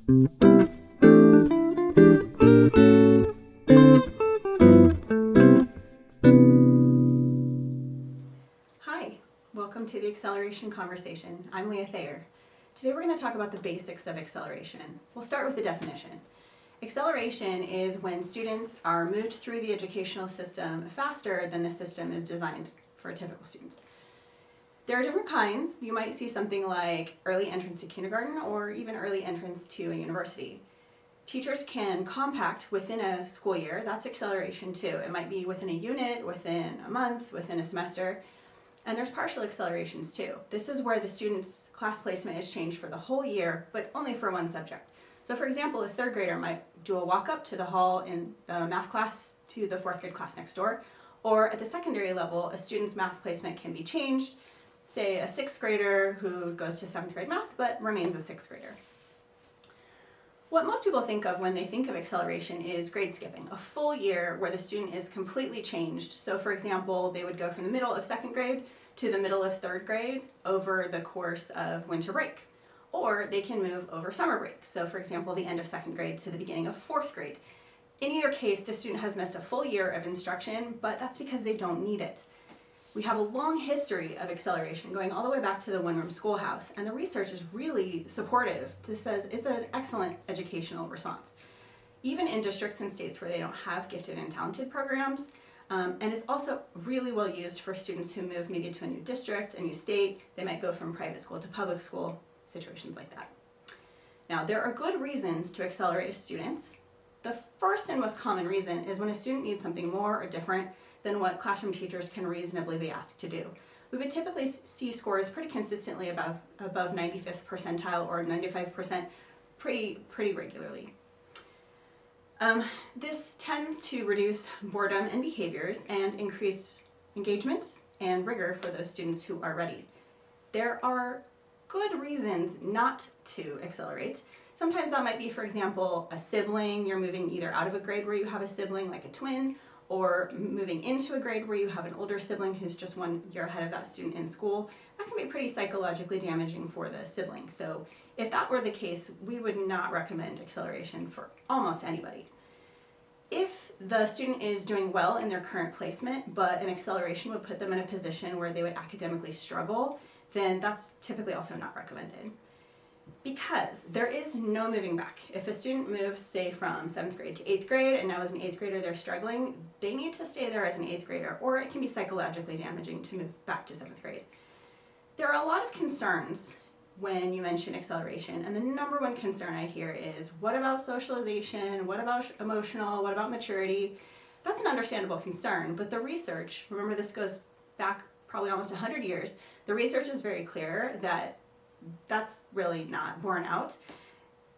Hi, welcome to the Acceleration Conversation. I'm Leah Thayer. Today we're going to talk about the basics of acceleration. We'll start with the definition. Acceleration is when students are moved through the educational system faster than the system is designed for typical students. There are different kinds. You might see something like early entrance to kindergarten or even early entrance to a university. Teachers can compact within a school year. That's acceleration too. It might be within a unit, within a month, within a semester. And there's partial accelerations too. This is where the student's class placement is changed for the whole year, but only for one subject. So for example, a third grader might do a walk up to the hall in the math class to the fourth grade class next door. Or at the secondary level, a student's math placement can be changed. Say a sixth grader who goes to seventh grade math, but remains a sixth grader. What most people think of when they think of acceleration is grade skipping, a full year where the student is completely changed. So for example, they would go from the middle of second grade to the middle of third grade over the course of winter break. Or they can move over summer break. So for example, the end of second grade to the beginning of fourth grade. In either case, the student has missed a full year of instruction, but that's because they don't need it. We have a long history of acceleration going all the way back to the one-room schoolhouse, and the research is really supportive. It says it's an excellent educational response. Even in districts and states where they don't have gifted and talented programs, and it's also really well used for students who move maybe to a new district, a new state. They might go from private school to public school, situations like that. Now, there are good reasons to accelerate a student. The first and most common reason is when a student needs something more or different than what classroom teachers can reasonably be asked to do. We would typically see scores pretty consistently above 95th percentile or 95% pretty regularly. This tends to reduce boredom and behaviors and increase engagement and rigor for those students who are ready. There are good reasons not to accelerate. Sometimes that might be, for example, a sibling. You're moving either out of a grade where you have a sibling, like a twin, or moving into a grade where you have an older sibling who's just 1 year ahead of that student in school. That can be pretty psychologically damaging for the sibling. So if that were the case, we would not recommend acceleration for almost anybody. If the student is doing well in their current placement, but an acceleration would put them in a position where they would academically struggle, then that's typically also not recommended. Because there is no moving back. If a student moves, say, from 7th grade to 8th grade, and now as an 8th grader they're struggling, they need to stay there as an 8th grader, or it can be psychologically damaging to move back to 7th grade. There are a lot of concerns when you mention acceleration, and the number one concern I hear is, what about socialization? What about emotional? What about maturity? That's an understandable concern, but the research, remember this goes back probably almost 100 years, the research is very clear that that's really not borne out.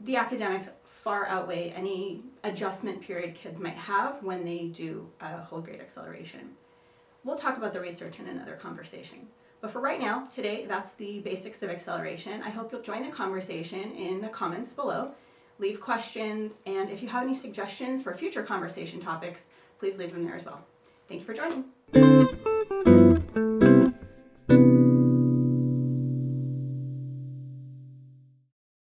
The academics far outweigh any adjustment period kids might have when they do a whole grade acceleration. We'll talk about the research in another conversation. But for right now, today, that's the basics of acceleration. I hope you'll join the conversation in the comments below. Leave questions, and if you have any suggestions for future conversation topics, please leave them there as well. Thank you for joining.